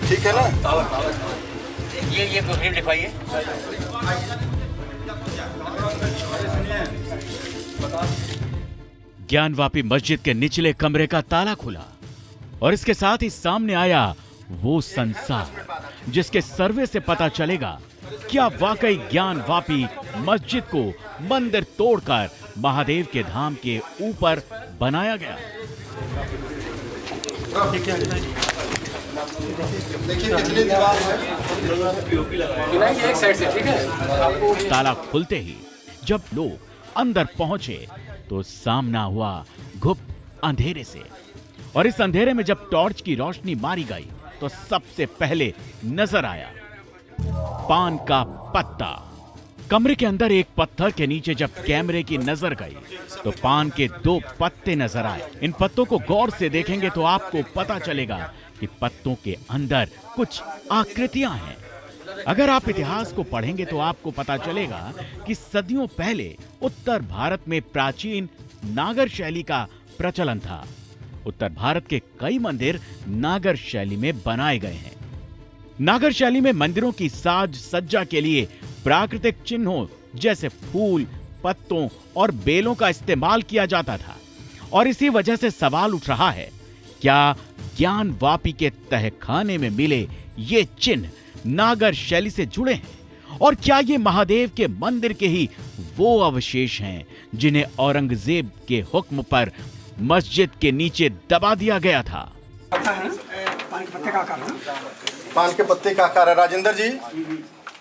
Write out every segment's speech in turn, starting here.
ठीक है ना? ये मुहिम लिखवाइए। ज्ञानवापी मस्जिद के निचले कमरे का ताला खुला और इसके साथ ही सामने आया वो संसार जिसके सर्वे से पता चलेगा क्या वाकई ज्ञानवापी मस्जिद को मंदिर तोड़कर महादेव के धाम के ऊपर बनाया गया। देखिए कितनी दीवार है। एक साइड से, ठीक है। ताला खुलते ही जब लोग अंदर पहुंचे तो सामना हुआ गुप्त अंधेरे से, और इस अंधेरे में जब टॉर्च की रोशनी मारी गई तो सबसे पहले नजर आया पान का पत्ता। कमरे के अंदर एक पत्थर के नीचे जब कैमरे की नजर गई तो पान के 2 पत्ते नजर आए। इन पत्तों को गौर से देखेंगे तो आपको पता चलेगा कि पत्तों के अंदर कुछ आकृतियां हैं। अगर आप इतिहास को पढ़ेंगे तो आपको पता चलेगा कि सदियों पहले उत्तर भारत में प्राचीन नागर शैली का प्रचलन था। उत्तर भारत के कई मंदिर नागर शैली में बनाए गए हैं। नागर शैली में मंदिरों की साज सज्जा के लिए प्राकृतिक चिन्हों जैसे फूल, पत्तों और बेलों का इस्तेमाल किया जाता था, और इसी वजह से सवाल उठ रहा है, क्या ज्ञानवापी के तहखाने में मिले ये चिन्ह नागर शैली से जुड़े हैं, और क्या ये महादेव के मंदिर के ही वो अवशेष हैं जिन्हें औरंगजेब के हुक्म पर मस्जिद के नीचे दबा दिया गया था। पान के पत्ते का आकार है। पान के पत्ते का आकार है राजेंद्र जी।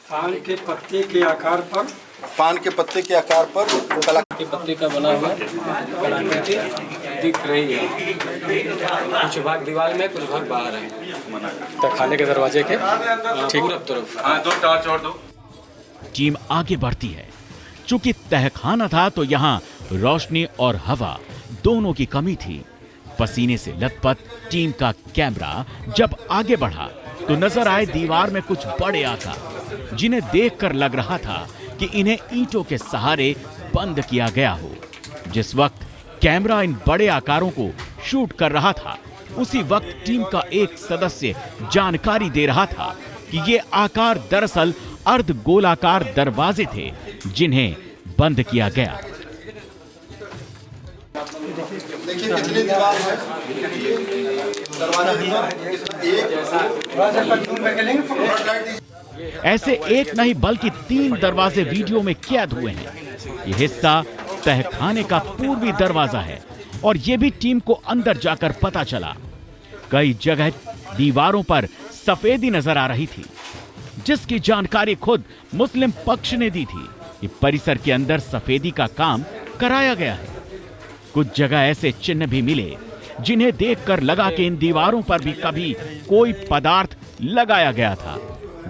पान के पत्ते के आकार पर, पान के पत्ते के आकार पर कला के पत्ते का बना हुआ कलाकृति दिख रही है। कुछ भाग दीवार में, कुछ भाग बाहर है। तो खाने के दरवाजे के ठीक तरफ। टीम आगे बढ़ती है। चूंकि तहखाना था तो यहाँ रोशनी और हवा दोनों की कमी थी। पसीने से लथपथ टीम का कैमरा जब आगे बढ़ा तो नजर आए दीवार में कुछ बड़े आकार, जिन्हें देखकर लग रहा था कि इन्हें ईंटों के सहारे बंद किया गया हो। जिस वक्त कैमरा इन बड़े आकारों को शूट कर रहा था, उसी वक्त टीम का एक सदस्य जानकारी दे रहा था कि ये आकार दरअसल अर्ध गोलाकार दरवाजे थे जिन्हें बंद किया गया। देखिए कितनी दीवार है। ऐसे एक नहीं बल्कि 3 दरवाजे वीडियो में कैद हुए हैं। ये हिस्सा तहखाने का पूर्वी दरवाजा है, और ये भी टीम को अंदर जाकर पता चला। कई जगह दीवारों पर सफेदी नजर आ रही थी, जिसकी जानकारी खुद मुस्लिम पक्ष ने दी थी कि परिसर के अंदर सफेदी का काम कराया गया है। कुछ जगह ऐसे चिन्ह भी मिले जिन्हें देखकर लगा कि इन दीवारों पर भी कभी कोई पदार्थ लगाया गया था,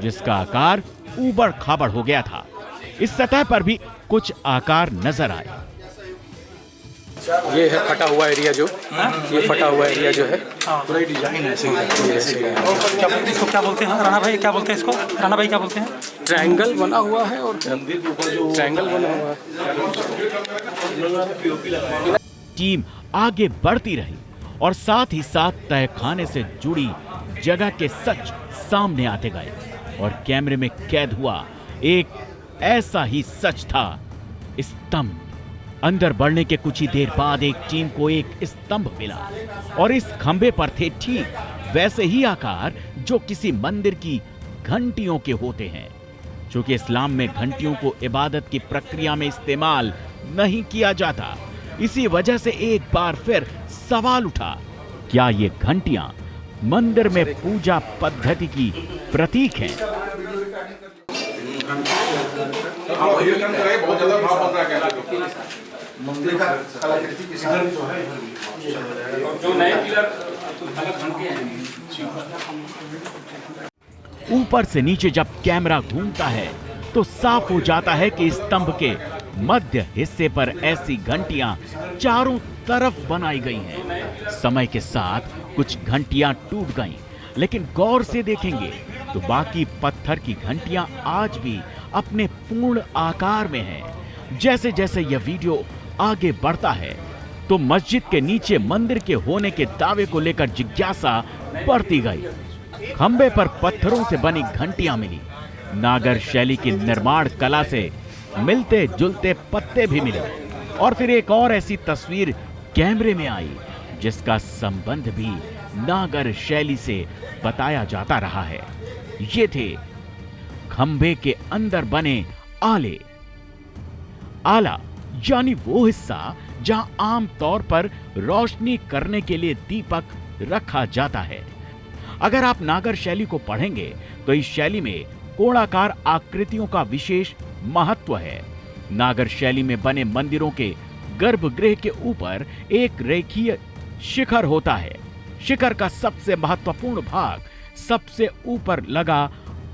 जिसका आकार ऊबड़ खाबड़ हो गया था। इस सतह पर भी कुछ आकार नजर आए। ये है फटा हुआ एरिया जो, ये फटा हुआ एरिया जो है पूरा डिजाइन ऐसे इसको क्या बोलते हैं राणा भाई, क्या बोलते हैं इसको राणा भाई, क्या बोलते हैं? ट्रायंगल बना हुआ है, और ट्रायंगल बना हुआ है। टीम आगे बढ़ती रही और साथ ही साथ तहखाने से जुड़ी जगह के सच सामने आते गए, और कैमरे में कैद हुआ एक ऐसा ही सच था, स्तंभ। अंदर बढ़ने के कुछ ही देर बाद एक टीम को एक स्तंभ मिला, और इस खंबे पर थे ठीक वैसे ही आकार जो किसी मंदिर की घंटियों के होते हैं। चूंकि इस्लाम में घंटियों को इबादत की प्रक्रिया में इस्तेमाल नहीं किया जाता, इसी वजह से एक बार फिर सवाल उठा, क्या ये घंटियां मंदिर में पूजा पद्धति की प्रतीक हैं? ऊपर से नीचे जब कैमरा घूमता है तो साफ हो जाता है कि स्तंभ के मध्य हिस्से पर ऐसी घंटियां चारों तरफ बनाई गई हैं। समय के साथ कुछ घंटियां टूट गईं, लेकिन गौर से देखेंगे तो बाकी पत्थर की घंटियां आज भी अपने पूर्ण आकार में हैं। जैसे जैसे यह वीडियो आगे बढ़ता है तो मस्जिद के नीचे मंदिर के होने के दावे को लेकर जिज्ञासा बढ़ती गई। खंबे पर पत्थरों से बनी घंटियां मिली। नागर शैली की निर्माण कला से मिलते जुलते पत्ते भी मिले। और फिर एक और ऐसी तस्वीर कैमरे में आई जिसका संबंध भी नागर शैली से बताया जाता रहा है। ये थे खंबे के अंदर बने आले। आला यानी वो हिस्सा जहां आम तौर पर रोशनी करने के लिए दीपक रखा जाता है। अगर आप नागर शैली को पढ़ेंगे तो इस शैली में कोणाकार आकृतियों का विशेष महत्व है। नागर शैली में बने मंदिरों के गर्भगृह के ऊपर एक रेखीय शिखर होता है। शिखर का सबसे महत्वपूर्ण भाग सबसे ऊपर लगा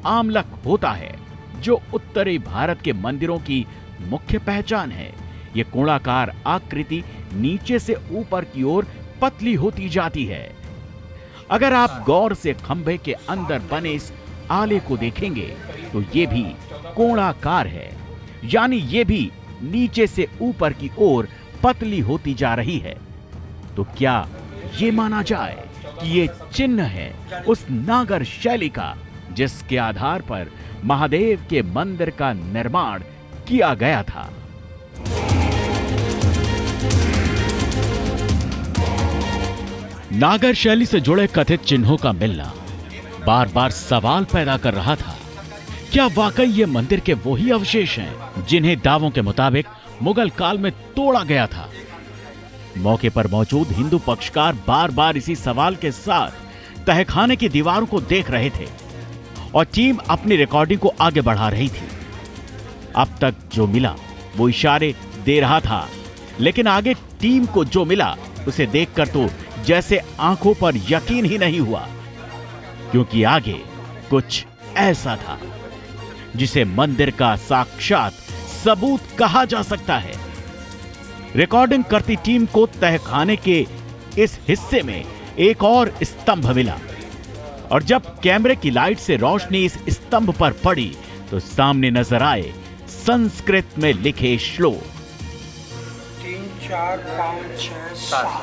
आमलक होता है, जो उत्तरी भारत के मंदिरों की मुख्य पहचान है। यह कोणाकार आकृति नीचे से ऊपर की ओर पतली होती जाती है। अगर आप गौर से खंभे के अंदर बने इस आले को देखेंगे तो यह भी कोणाकार है, यानी यह भी नीचे से ऊपर की ओर पतली होती जा रही है। तो क्या यह माना जाए कि यह चिन्ह है उस नागर शैली का जिसके आधार पर महादेव के मंदिर का निर्माण किया गया था? नागर शैली से जुड़े कथित चिन्हों का मिलना बार बार सवाल पैदा कर रहा था। क्या वाकई ये मंदिर के वही अवशेष हैं जिन्हें दावों के मुताबिक मुगल काल में तोड़ा गया था? मौके पर मौजूद हिंदू पक्षकार बार बार इसी सवाल के साथ तहखाने की दीवारों को देख रहे थे और टीम अपनी रिकॉर्डिंग को आगे बढ़ा रही थी। अब तक जो मिला वो इशारे दे रहा था, लेकिन आगे टीम को जो मिला उसे देखकर तो जैसे आंखों पर यकीन ही नहीं हुआ, क्योंकि आगे कुछ ऐसा था जिसे मंदिर का साक्षात सबूत कहा जा सकता है। रिकॉर्डिंग करती टीम को तहखाने के इस हिस्से में एक और स्तंभ मिला और जब कैमरे की लाइट से रोशनी इस स्तंभ पर पड़ी तो सामने नजर आए संस्कृत में लिखे श्लोक। 3, 4, 5, 6,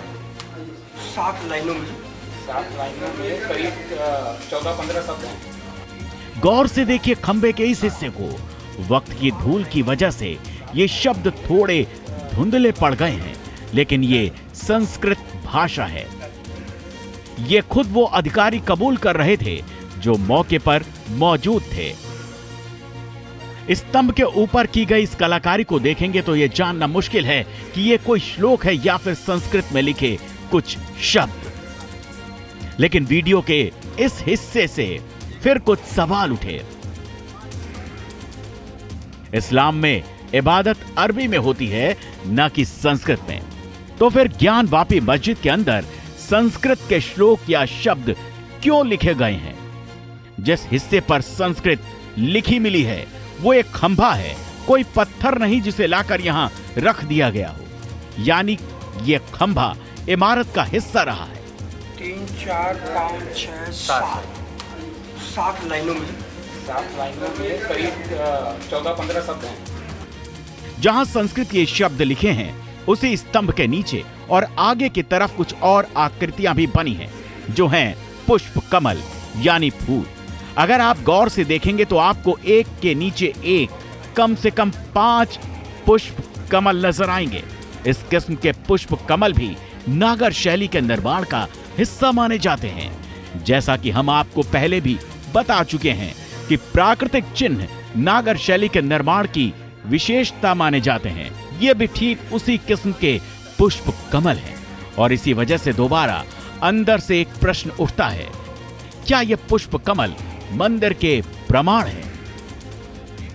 7 लाइनों में करीब 14-15 शब्द हैं। गौर से देखिए खंबे के इस हिस्से को। वक्त की धूल की वजह से ये शब्द थोड़े धुंधले पड़ गए हैं, लेकिन ये संस्कृत भाषा है। ये खुद वो अधिकारी कबूल कर रहे थे जो मौके पर मौजूद थे। स्तंभ के ऊपर की गई इस कलाकारी को देखेंगे तो यह जानना मुश्किल है कि यह कोई श्लोक है या फिर संस्कृत में लिखे कुछ शब्द। लेकिन वीडियो के इस हिस्से से फिर कुछ सवाल उठे। इस्लाम में इबादत अरबी में होती है, न कि संस्कृत में। तो फिर ज्ञानवापी मस्जिद के अंदर संस्कृत के श्लोक या शब्द क्यों लिखे गए हैं? जिस हिस्से पर संस्कृत लिखी मिली है वो एक खंभा है, कोई पत्थर नहीं जिसे लाकर यहां रख दिया गया हो। यानी ये खंभा इमारत का हिस्सा रहा है। 3, 4, 5, 6, 7 लाइनों में करीब 14-15 शब्द हैं। जहां संस्कृत के शब्द लिखे हैं उसी स्तंभ के नीचे और आगे की तरफ कुछ और आकृतियां भी बनी हैं, जो हैं पुष्प कमल यानी फूल। अगर आप गौर से देखेंगे तो आपको एक के नीचे एक कम से कम 5 पुष्प कमल नजर आएंगे। इस किस्म के पुष्प कमल भी नागर शैली के निर्माण का हिस्सा माने जाते हैं। जैसा कि हम आपको पहले भी बता चुके हैं कि प्राकृतिक चिन्ह नागर शैली के निर्माण की विशेषता माने जाते हैं। ये भी ठीक उसी किस्म के पुष्प कमल हैं और इसी वजह से दोबारा अंदर से एक प्रश्न उठता है, क्या ये पुष्प कमल मंदिर के प्रमाण है?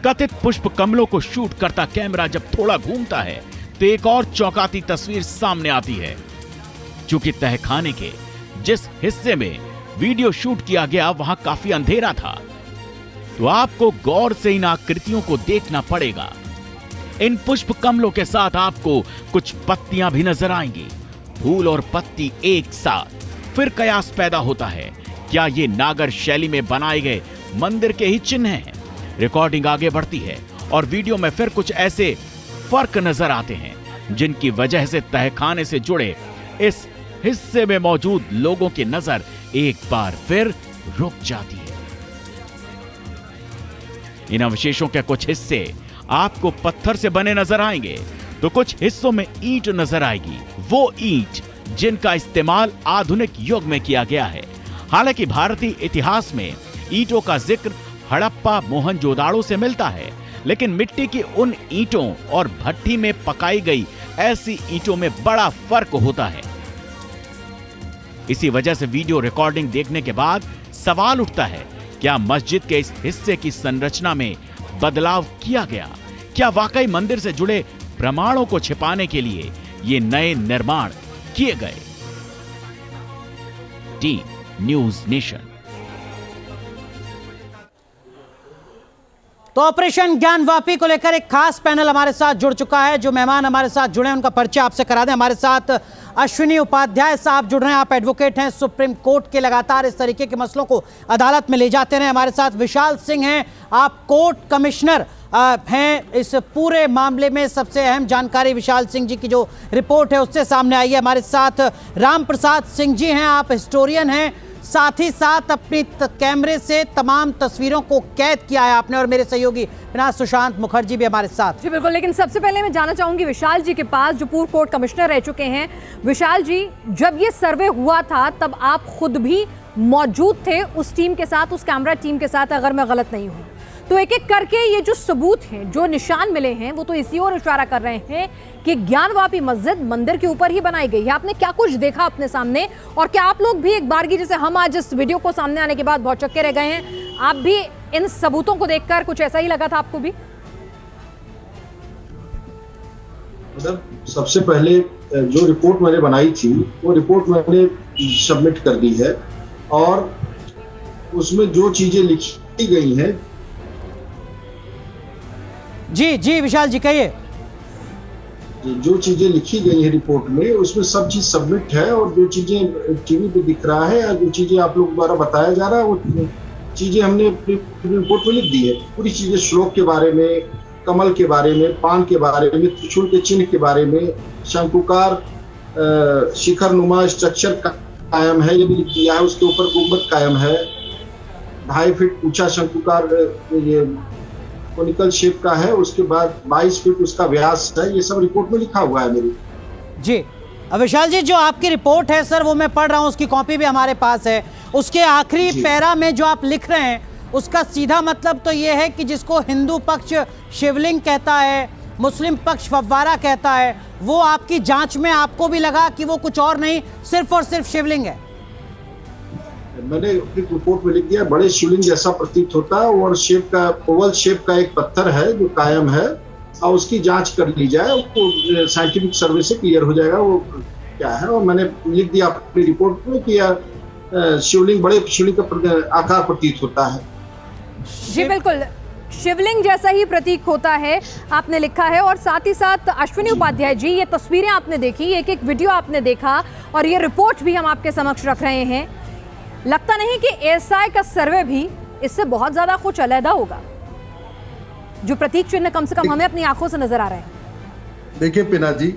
कथित पुष्प कमलों को शूट करता कैमरा जब थोड़ा घूमता है तो एक और चौंकाती तस्वीर सामने आती है। चूंकि तहखाने के जिस हिस्से में वीडियो शूट किया गया वहां काफी अंधेरा था, तो आपको गौर से इन आकृतियों को देखना पड़ेगा। इन पुष्प कमलों के साथ आपको कुछ पत्तियां भी नजर आएंगी, फूल और पत्ती एक साथ। फिर कयास पैदा होता है, क्या ये नागर शैली में बनाए गए मंदिर के ही चिन्ह हैं? रिकॉर्डिंग आगे बढ़ती है और वीडियो में फिर कुछ ऐसे फर्क नजर आते हैं जिनकी वजह से तहखाने से जुड़े इस हिस्से में मौजूद लोगों की नजर एक बार फिर रुक जाती है। इन अवशेषों के कुछ हिस्से आपको पत्थर से बने नजर आएंगे तो कुछ हिस्सों में ईंट नजर आएगी, वो ईंट जिनका इस्तेमाल आधुनिक युग में किया गया है। हालांकि भारतीय इतिहास में ईंटों का जिक्र हड़प्पा मोहनजोदाड़ो से मिलता है, लेकिन मिट्टी की उन ईंटों और भट्टी में पकाई गई ऐसी ईंटों में बड़ा फर्क होता है। इसी वजह से वीडियो रिकॉर्डिंग देखने के बाद सवाल उठता है, क्या मस्जिद के इस हिस्से की संरचना में बदलाव किया गया? क्या वाकई मंदिर से जुड़े प्रमाणों को छिपाने के लिए ये नए निर्माण किए गए? Team news nation. तो ऑपरेशन ज्ञानवापी को लेकर एक खास पैनल हमारे साथ जुड़ चुका है। जो मेहमान हमारे साथ जुड़े हैं उनका परिचय आपसे करा दें। हमारे साथ अश्विनी उपाध्याय साहब जुड़ रहे हैं। आप एडवोकेट हैं, सुप्रीम कोर्ट के लगातार इस तरीके के मसलों को अदालत में ले जाते रहे। हमारे साथ विशाल सिंह हैं, आप कोर्ट कमिश्नर हैं। इस पूरे मामले में सबसे अहम जानकारी विशाल सिंह जी की जो रिपोर्ट है उससे सामने आई है। हमारे साथ राम प्रसाद सिंह जी हैं, आप हिस्टोरियन हैं, साथ ही साथ अपनी कैमरे से तमाम तस्वीरों को कैद किया है आपने, और मेरे सहयोगी सुशांत मुखर्जी भी हमारे साथ। जी बिल्कुल, लेकिन सबसे पहले मैं जानना चाहूंगी विशाल जी के पास, जो पूर्व कोर्ट कमिश्नर रह चुके हैं। विशाल जी, जब ये सर्वे हुआ था तब आप खुद भी मौजूद थे उस टीम के साथ, उस कैमरा टीम के साथ, अगर मैं गलत नहीं हूँ तो। एक एक करके ये जो सबूत हैं, जो निशान मिले हैं, वो तो इसी ओर इशारा कर रहे हैं कि ज्ञानवापी मस्जिद मंदिर के ऊपर ही बनाई गई है। आपने क्या कुछ देखा अपने सामने, और क्या आप लोग भी एक बारगी, जैसे हम आज इस वीडियो को सामने आने के बाद बहुत चक्के रह गए हैं, आप भी इन सबूतों को देखकर कुछ ऐसा ही लगा था आपको भी? मतलब सबसे पहले जो रिपोर्ट मैंने बनाई थी वो रिपोर्ट मैंने सबमिट कर दी है, और उसमें जो चीजें लिखी गई हैं। जी जी विशाल जी कहिए। जो चीजें लिखी गई है रिपोर्ट में, उसमें सब चीज सबमिट है, और जो चीजें टीवी पे दिख रहा है या जो चीजें आप लोग द्वारा बताया जा रहा है, वो चीजें हमने अपनी रिपोर्ट में लिख दी है। पूरी चीजें श्लोक के बारे में, कमल के बारे में, पान के बारे में, त्रिशूल के चिन्ह के बारे में, शंकुकार शिखर नुमा स्ट्रक्चर कायम है, ये भी लिख दिया है। उसके ऊपर गुंबद कायम है, 2.5 फीट ऊंचा शंकुकार ये कोनिकल शेप का है, उसके बाद 22 फीट उसका व्यास है। ये सब रिपोर्ट में लिखा हुआ है मेरी। जी विशाल जी, जो आपकी रिपोर्ट है सर, वो मैं पढ़ रहा हूँ, उसकी कॉपी भी हमारे पास है। उसके आखिरी पैरा में जो आप लिख रहे हैं, उसका सीधा मतलब तो ये है कि जिसको हिंदू पक्ष शिवलिंग कहता है, मुस्लिम पक्ष फव्वारा कहता है, वो आपकी जांच में आपको भी लगा कि वो कुछ और नहीं, सिर्फ और सिर्फ शिवलिंग है। मैंने अपनी रिपोर्ट में लिख दिया, बड़े शिवलिंग जैसा प्रतीत होता है, और शेप का, ओवल शेप का एक पत्थर है जो कायम है, और उसकी जांच कर ली जाए, वो साइंटिफिक सर्वे से क्लियर हो जाएगा वो क्या है। और मैंने लिख दिया अपनी रिपोर्ट में कि शिवलिंग, बड़े शिवलिंग का आकार प्रतीत होता है। जी बिल्कुल, शिवलिंग जैसा ही प्रतीक होता है, आपने लिखा है। और साथ ही साथ अश्विनी उपाध्याय जी, ये तस्वीरें आपने देखी, एक एक वीडियो आपने देखा, और ये रिपोर्ट भी हम आपके समक्ष रख रहे हैं। लगता नहीं कि एएसआई का सर्वे भी इससे बहुत ज्यादा कुछ अलग होगा? जो प्रतीक चिन्ह कम से कम हमें अपनी आंखों से नजर आ रहे हैं। देखिए पिना जी,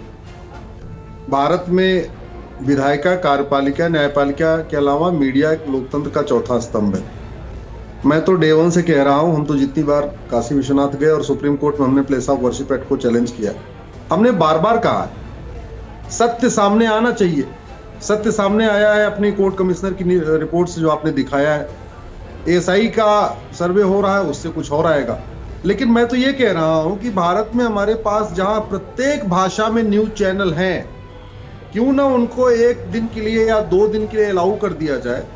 भारत में विधायिका, कार्यपालिका, न्यायपालिका के अलावा मीडिया एक लोकतंत्र का चौथा स्तंभ है। मैं तो डे 1 से कह रहा हूं, हम तो जितनी बार काशी विश्वनाथ गए और सुप्रीम कोर्ट में हमने प्लेस ऑफ वर्शिप एक्ट को चैलेंज किया, हमने बार बार कहा सत्य सामने आना चाहिए। सत्य सामने आया है अपनी कोर्ट कमिश्नर की रिपोर्ट से, जो आपने दिखाया है। एएसआई का सर्वे हो रहा है, उससे कुछ और आएगा। लेकिन मैं तो ये कह रहा हूं कि भारत में हमारे पास जहां प्रत्येक भाषा में न्यूज चैनल हैं, क्यों ना उनको एक दिन के लिए या 2 दिन के लिए अलाउ कर दिया जाए।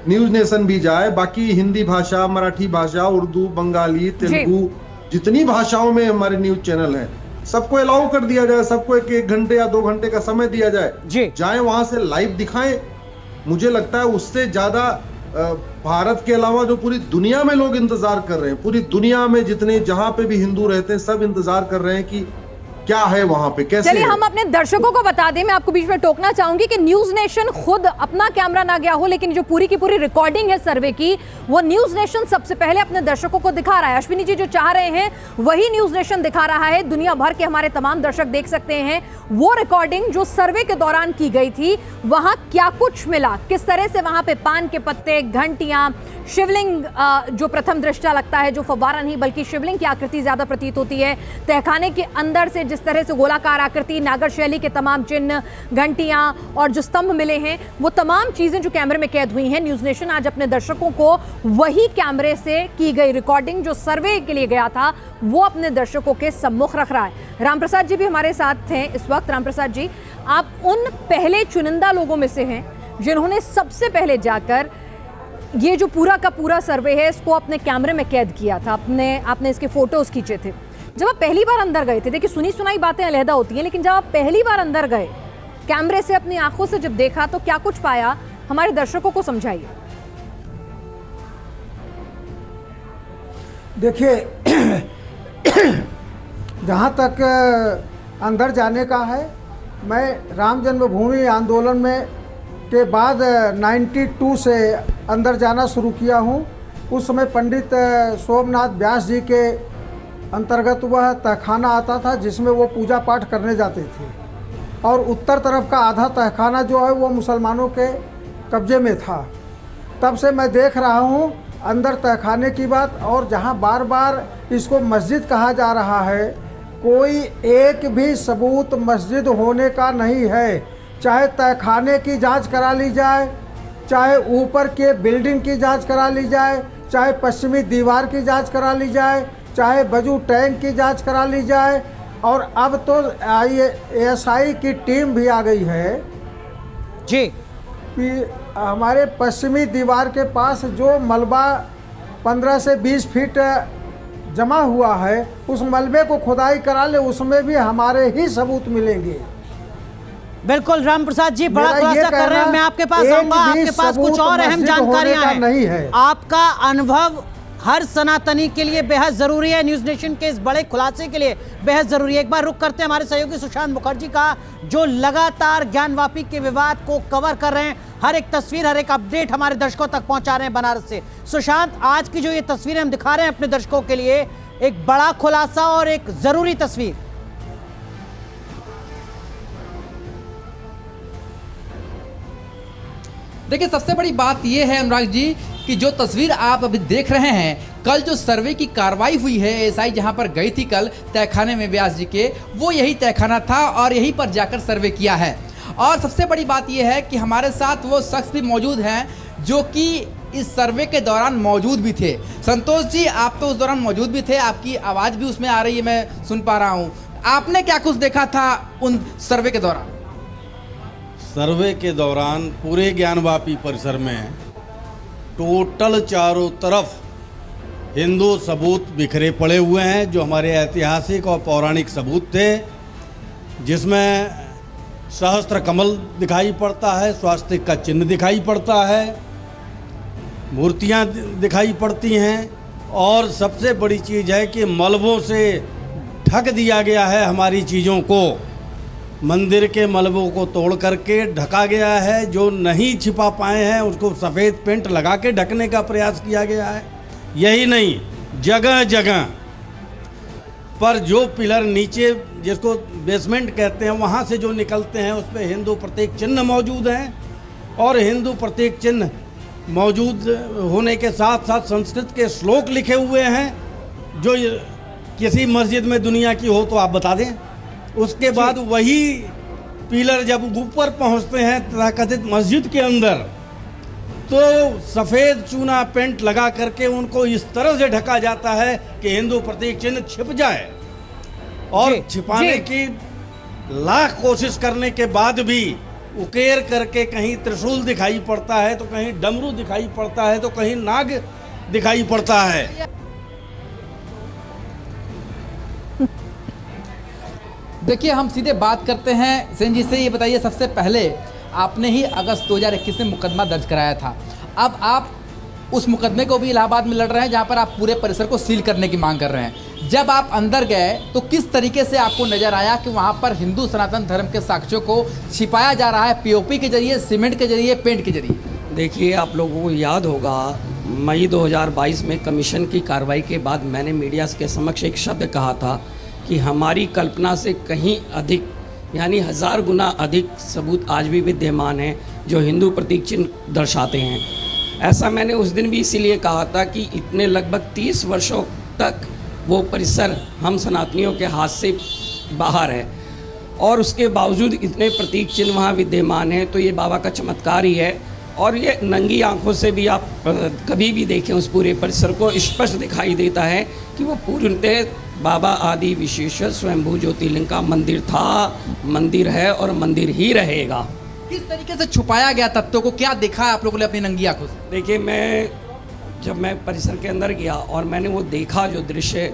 न्यूज नेशन भी जाए, बाकी हिंदी भाषा, मराठी भाषा, उर्दू, बंगाली, तेलुगु, जितनी भाषाओं में हमारे न्यूज चैनल हैं, सबको अलाउ कर दिया जाए। सबको 1 घंटे या 2 घंटे का समय दिया जाए, जाए वहां से लाइव दिखाएं। मुझे लगता है उससे ज्यादा भारत के अलावा जो पूरी दुनिया में लोग इंतजार कर रहे हैं, पूरी दुनिया में जितने जहां पे भी हिंदू रहते हैं, सब इंतजार कर रहे हैं कि क्या है वहां पे, कैसे चलिए है? हम अपने दर्शकों को बता दें, मैं आपको बीच में टोकना चाहूंगी कि न्यूज नेशन खुद अपना कैमरा ना गया हो, लेकिन जो पूरी की पूरी रिकॉर्डिंग है सर्वे की, वो न्यूज नेशन सबसे पहले अपने दर्शकों को दिखा रहा है। अश्विनी जी जो चाह रहे हैं वही न्यूज नेशन दिखा रहा है, दुनिया भर के हमारे तमाम दर्शक देख सकते हैं वो रिकॉर्डिंग जो सर्वे के दौरान की गई थी, वहां क्या कुछ मिला, किस तरह से वहां पे पान के पत्ते, घंटियां, शिवलिंग जो प्रथम दृष्टया लगता है, जो फव्वारा नहीं बल्कि शिवलिंग की आकृति ज्यादा प्रतीत होती है, तहखाने के अंदर से जिस तरह से गोलाकार आकृति, नागर शैली के तमाम चिन्ह, घंटियां और जो स्तंभ मिले हैं, वो तमाम चीजें जो कैमरे में कैद हुई हैं, न्यूज नेशन आज अपने दर्शकों को वही कैमरे से की गई रिकॉर्डिंग जो सर्वे के लिए गया था वो अपने दर्शकों के सम्मुख रख रहा है। रामप्रसाद जी भी हमारे साथ हैं इस वक्त। रामप्रसाद जी, आप उन पहले चुनिंदा लोगों में से हैं जिन्होंने सबसे पहले जाकर ये जो पूरा का पूरा सर्वे है इसको अपने कैमरे में कैद किया था, आपने इसके फोटोज खींचे थे। जब आप पहली बार अंदर गए थे, देखिए सुनी सुनाई बातें अलहदा होती हैं, लेकिन जब आप पहली बार अंदर गए, कैमरे से अपनी आंखों से जब देखा, तो क्या कुछ पाया, हमारे दर्शकों को समझाइए। देखिए जहाँ तक अंदर जाने का है, मैं राम जन्मभूमि आंदोलन में के बाद 92 से अंदर जाना शुरू किया हूँ। उस समय पंडित सोमनाथ व्यास जी के अंतर्गत वह तहखाना आता था जिसमें वो पूजा पाठ करने जाते थे, और उत्तर तरफ का आधा तहखाना जो है वो मुसलमानों के कब्जे में था। तब से मैं देख रहा हूँ अंदर तहखाने की बात, और जहाँ बार बार इसको मस्जिद कहा जा रहा है, कोई एक भी सबूत मस्जिद होने का नहीं है। चाहे तहखाने की जांच करा ली जाए, चाहे ऊपर के बिल्डिंग की जांच करा ली जाए, चाहे पश्चिमी दीवार की जांच करा ली जाए, चाहे बजू टैंक की जांच करा ली जाए, और अब तो ASI की टीम भी आ गई है जी कि हमारे पश्चिमी दीवार के पास जो मलबा 15 से 20 फीट जमा हुआ है, उस मलबे को खुदाई करा ले, उसमें भी हमारे ही सबूत मिलेंगे। बिल्कुल रामप्रसाद जी बड़ा खुलासा कर रहे हैं। मैं आपके पास आऊंगा, आपके पास कुछ और अहम जानकारियां हैं। नहीं है। आपका अनुभव हर सनातनी के लिए बेहद जरूरी है, न्यूज नेशन के इस बड़े खुलासे के लिए बेहद जरूरी है। एक बार रुक करते हैं हमारे सहयोगी सुशांत मुखर्जी का, जो लगातार ज्ञानवापी के विवाद को कवर कर रहे हैं, हर एक तस्वीर, हर एक अपडेट हमारे दर्शकों तक पहुंचा रहे हैं बनारस से। सुशांत, आज की जो ये तस्वीरें हम दिखा रहे हैं अपने दर्शकों के लिए, एक बड़ा खुलासा और एक जरूरी तस्वीर। देखिए, सबसे बड़ी बात यह है अनुराग जी कि जो तस्वीर आप अभी देख रहे हैं, कल जो सर्वे की कार्रवाई हुई है, ASI जहां पर गई थी कल तहखाने में व्यास जी के, वो यही तहखाना था और यहीं पर जाकर सर्वे किया है। और सबसे बड़ी बात यह है कि हमारे साथ वो शख्स भी मौजूद हैं जो कि इस सर्वे के दौरान मौजूद भी थे। संतोष जी, आप तो उस दौरान मौजूद भी थे, आपकी आवाज़ भी उसमें आ रही है, मैं सुन पा रहा हूँ। आपने क्या कुछ देखा था उन सर्वे के दौरान? सर्वे के दौरान पूरे ज्ञानवापी परिसर में टोटल चारों तरफ हिंदू सबूत बिखरे पड़े हुए हैं, जो हमारे ऐतिहासिक और पौराणिक सबूत थे, जिसमें सहस्त्र कमल दिखाई पड़ता है, स्वास्तिक का चिन्ह दिखाई पड़ता है, मूर्तियां दिखाई पड़ती हैं, और सबसे बड़ी चीज़ है कि मलबों से ढक दिया गया है हमारी चीज़ों को। मंदिर के मलबों को तोड़ करके ढका गया है, जो नहीं छिपा पाए हैं उसको सफ़ेद पेंट लगा के ढकने का प्रयास किया गया है। यही नहीं, जगह जगह पर जो पिलर नीचे, जिसको बेसमेंट कहते हैं, वहाँ से जो निकलते हैं, उस पर हिंदू प्रतीक चिन्ह मौजूद हैं, और हिंदू प्रतीक चिन्ह मौजूद होने के साथ साथ संस्कृत के श्लोक लिखे हुए हैं, जो किसी मस्जिद में दुनिया की हो तो आप बता दें। उसके बाद वही पिलर जब ऊपर पहुंचते हैं तथाकथित मस्जिद के अंदर, तो सफ़ेद चूना पेंट लगा करके उनको इस तरह से ढका जाता है कि हिंदू प्रतीक चिन्ह छिप जाए, और छिपाने की लाख कोशिश करने के बाद भी उकेर करके कहीं त्रिशूल दिखाई पड़ता है, तो कहीं डमरू दिखाई पड़ता है, तो कहीं नाग दिखाई पड़ता है। देखिए, हम सीधे बात करते हैं सेन जी से। ये बताइए, सबसे पहले आपने ही अगस्त 2021 में मुकदमा दर्ज कराया था। अब आप उस मुकदमे को भी इलाहाबाद में लड़ रहे हैं, जहां पर आप पूरे परिसर को सील करने की मांग कर रहे हैं। जब आप अंदर गए तो किस तरीके से आपको नजर आया कि वहां पर हिंदू सनातन धर्म के साक्ष्यों को छिपाया जा रहा है पीओपी के जरिए, सीमेंट के जरिए, पेंट के जरिए? देखिए, आप लोगों को याद होगा मई 2022 में कमीशन की कार्रवाई के बाद मैंने मीडिया के समक्ष एक शब्द कहा था कि हमारी कल्पना से कहीं अधिक, यानी 1000 गुना अधिक सबूत आज भी विद्यमान हैं जो हिंदू प्रतीक चिन्ह दर्शाते हैं। ऐसा मैंने उस दिन भी इसीलिए कहा था कि इतने लगभग 30 वर्षों तक वो परिसर हम सनातनियों के हाथ से बाहर है और उसके बावजूद इतने प्रतीक चिन्ह वहाँ विद्यमान हैं, तो ये बाबा का चमत्कार ही है। और ये नंगी आंखों से भी आप कभी भी देखें उस पूरे परिसर को स्पष्ट दिखाई देता है कि वो पूर्णतः बाबा आदि विशेश्वर स्वयंभू ज्योतिर्लिंग का मंदिर था, मंदिर है और मंदिर ही रहेगा। किस तरीके से छुपाया गया तत्वों को, क्या देखा आप लोगों ने अपनी नंगी आंखों से? देखिए, जब मैं परिसर के अंदर गया और मैंने वो देखा जो दृश्य,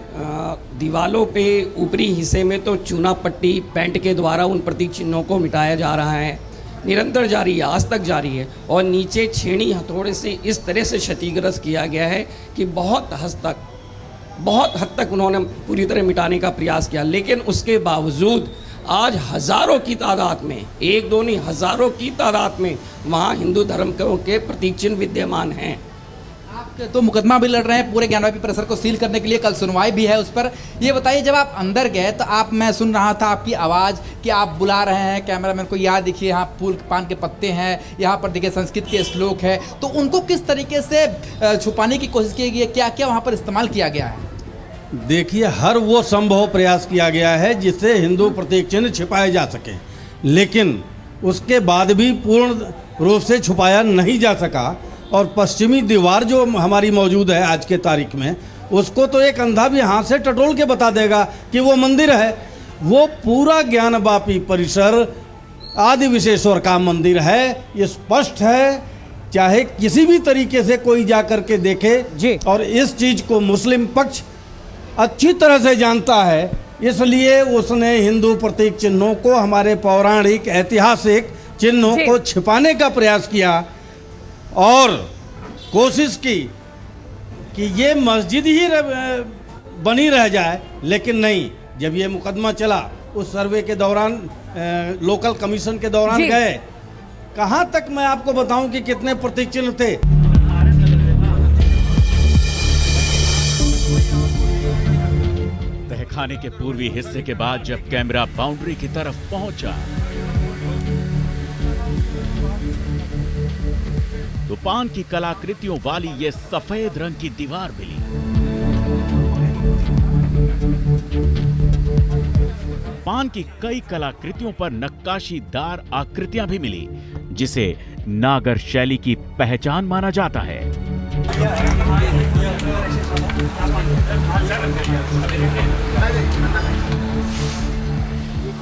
दीवालों पे ऊपरी हिस्से में तो चूना पट्टी पेंट के द्वारा उन प्रतीक चिन्हों को मिटाया जा रहा है, निरंतर जारी है, आज तक जारी है। और नीचे छेनी हथौड़े से इस तरह से क्षतिग्रस्त किया गया है कि बहुत हद तक उन्होंने पूरी तरह मिटाने का प्रयास किया, लेकिन उसके बावजूद आज हज़ारों की तादाद में, एक दो नहीं हज़ारों की तादाद में वहाँ हिंदू धर्म के प्रतीक चिन्ह विद्यमान हैं। तो मुकदमा भी लड़ रहे हैं पूरे ज्ञानवापी परिसर को सील करने के लिए, कल सुनवाई भी है उस पर। ये बताइए, जब आप अंदर गए तो मैं सुन रहा था आपकी आवाज़ कि आप बुला रहे हैं कैमरामैन को, यार देखिए यहाँ फूल पान के पत्ते हैं, यहाँ पर देखिए संस्कृत के श्लोक है, तो उनको किस तरीके से छुपाने की कोशिश की गई है, क्या क्या वहाँ पर इस्तेमाल किया गया है? देखिए, हर वो संभव प्रयास किया गया है जिससे हिंदू प्रतीक चिन्ह छिपाए जा सके, लेकिन उसके बाद भी पूर्ण रूप से छुपाया नहीं जा सका। और पश्चिमी दीवार जो हमारी मौजूद है आज के तारीख में, उसको तो एक अंधा भी हाथ से टटोल के बता देगा कि वो मंदिर है। वो पूरा ज्ञानवापी परिसर आदि विशेश्वर का मंदिर है, ये स्पष्ट है, चाहे किसी भी तरीके से कोई जा कर के देखे जी। और इस चीज़ को मुस्लिम पक्ष अच्छी तरह से जानता है, इसलिए उसने हिंदू प्रतीक चिन्हों को, हमारे पौराणिक ऐतिहासिक चिन्हों को छिपाने का प्रयास किया और कोशिश की कि ये मस्जिद ही बनी रह जाए, लेकिन नहीं। जब ये मुकदमा चला उस सर्वे के दौरान, लोकल कमीशन के दौरान गए, कहाँ तक मैं आपको बताऊं कि कितने प्रतीक चिन्ह थे। तहखाने के पूर्वी हिस्से के बाद जब कैमरा बाउंड्री की तरफ पहुंचा तो पान की कलाकृतियों वाली ये सफेद रंग की दीवार मिली। पान की कई कलाकृतियों पर नक्काशीदार आकृतियां भी मिली, जिसे नागर शैली की पहचान माना जाता है।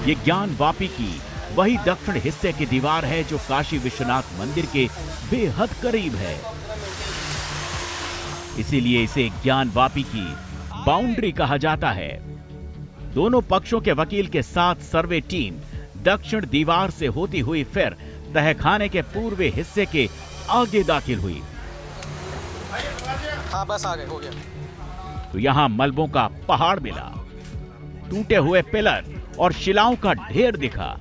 ये ज्ञानवापी की वही दक्षिण हिस्से की दीवार है जो काशी विश्वनाथ मंदिर के बेहद करीब है, इसीलिए इसे ज्ञानवापी की बाउंड्री कहा जाता है। दोनों पक्षों के वकील के साथ सर्वे टीम दक्षिण दीवार से होती हुई फिर तहखाने के पूर्वी हिस्से के आगे दाखिल हुई। हाँ, बस आ गए, हो गया। तो यहां मलबों का पहाड़ मिला, टूटे हुए पिलर और शिलाओं का ढेर दिखा।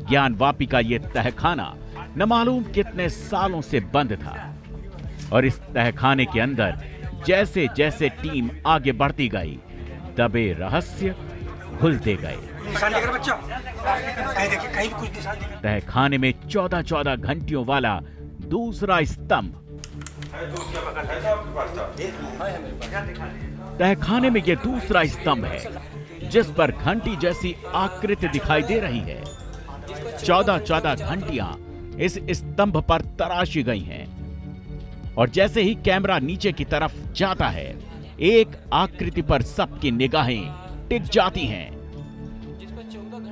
ज्ञानवापी का यह तहखाना न मालूम कितने सालों से बंद था और इस तहखाने के अंदर जैसे जैसे टीम आगे बढ़ती गई, दबे रहस्य खुलते गए। तहखाने में 14-14 घंटियों वाला दूसरा स्तंभ। तहखाने में यह दूसरा स्तंभ है जिस पर घंटी जैसी आकृति दिखाई दे रही है। 14-14 घंटियां इस स्तंभ पर तराशी गई हैं और जैसे ही कैमरा नीचे की तरफ जाता है, एक आकृति पर सबकी निगाहें टिक जाती हैं।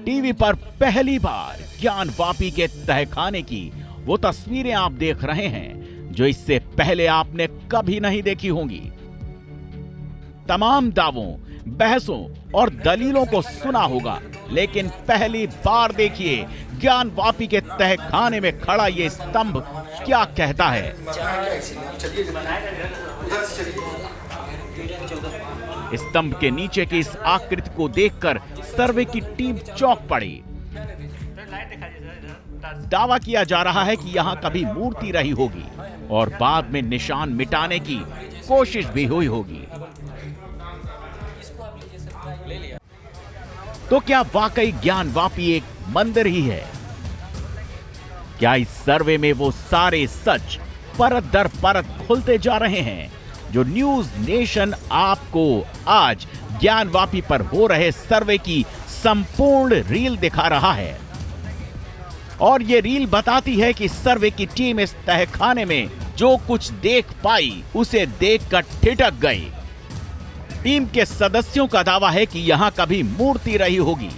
टीवी पर पहली बार ज्ञानवापी के तहखाने की वो तस्वीरें आप देख रहे हैं जो इससे पहले आपने कभी नहीं देखी होंगी। तमाम दावों, बहसों और दलीलों को सुना होगा, लेकिन पहली बार देखिए ज्ञानवापी के तहखाने में खड़ा ये स्तंभ क्या कहता है। स्तंभ के नीचे की इस आकृति को देखकर सर्वे की टीम चौंक पड़ी। दावा किया जा रहा है कि यहां कभी मूर्ति रही होगी और बाद में निशान मिटाने की कोशिश भी हुई होगी। तो क्या वाकई ज्ञानवापी एक मंदिर ही है? क्या इस सर्वे में वो सारे सच परत दर परत खुलते जा रहे हैं जो न्यूज नेशन आपको आज ज्ञानवापी पर हो रहे सर्वे की संपूर्ण रील दिखा रहा है? और ये रील बताती है कि सर्वे की टीम इस तहखाने में जो कुछ देख पाई उसे देखकर ठिठक गई। टीम के सदस्यों का दावा है कि यहां कभी मूर्ति रही होगी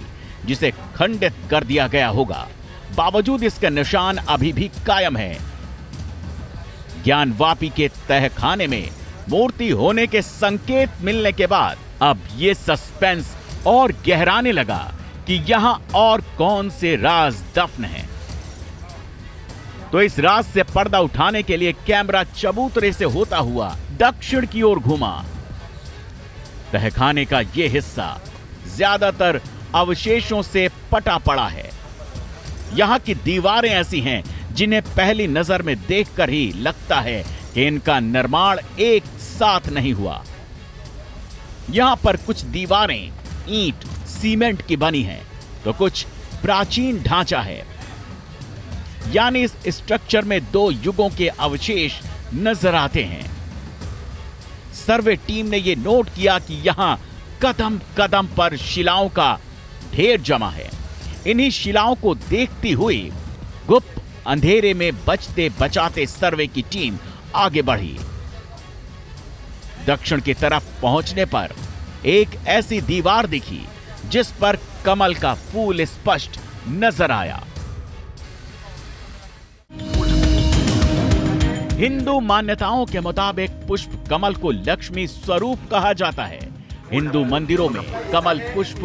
जिसे खंडित कर दिया गया होगा, बावजूद इसका निशान अभी भी कायम है। ज्ञानवापी के तहखाने में मूर्ति होने के संकेत मिलने के बाद अब ये सस्पेंस और गहराने लगा कि यहां और कौन से राज दफन हैं। तो इस राज से पर्दा उठाने के लिए कैमरा चबूतरे से होता हुआ दक्षिण की ओर घूमा। तहखाने का यह हिस्सा ज्यादातर अवशेषों से पटा पड़ा है। यहां की दीवारें ऐसी हैं जिन्हें पहली नजर में देखकर ही लगता है कि इनका निर्माण एक साथ नहीं हुआ। यहां पर कुछ दीवारें ईंट सीमेंट की बनी हैं तो कुछ प्राचीन ढांचा है, यानी इस स्ट्रक्चर में दो युगों के अवशेष नजर आते हैं। सर्वे टीम ने यह नोट किया कि यहां कदम कदम पर शिलाओं का ढेर जमा है। इन्हीं शिलाओं को देखती हुई गुप्त अंधेरे में बचते बचाते सर्वे की टीम आगे बढ़ी। दक्षिण की तरफ पहुंचने पर एक ऐसी दीवार दिखी जिस पर कमल का फूल स्पष्ट नजर आया। हिंदू मान्यताओं के मुताबिक पुष्प कमल को लक्ष्मी स्वरूप कहा जाता है। हिंदू मंदिरों में कमल पुष्प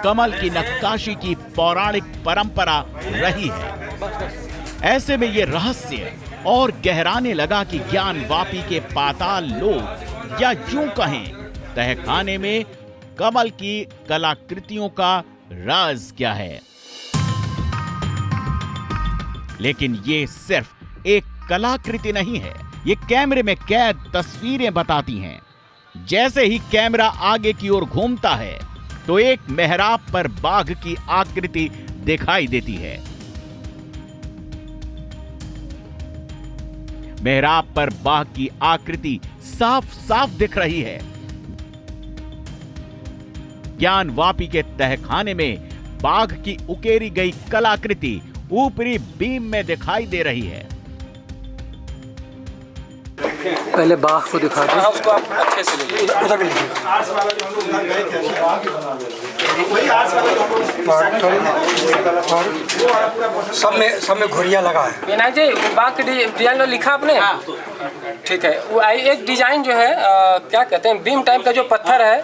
कमल की नक्काशी की पौराणिक परंपरा रही है। ऐसे में यह रहस्य और गहराने लगा कि ज्ञानवापी के पाताल लोक या यूं कहें तहखाने में कमल की कलाकृतियों का राज क्या है। लेकिन ये सिर्फ एक कलाकृति नहीं है, ये कैमरे में कैद तस्वीरें बताती हैं। जैसे ही कैमरा आगे की ओर घूमता है तो एक मेहराब पर बाघ की आकृति दिखाई देती है। मेहराब पर बाघ की आकृति साफ साफ दिख रही है। ज्ञानवापी के तहखाने में बाघ की उकेरी गई कलाकृति ऊपरी बीम में दिखाई दे रही है। पहले बाघ को दिखा दो, उसको आप अच्छे से ले सब में घुरिया लगा है। विनायक जी, बाघ के डिजाइन लिखा आपने? ठीक है। वो एक डिजाइन जो है क्या कहते हैं, बीम टाइप का जो पत्थर है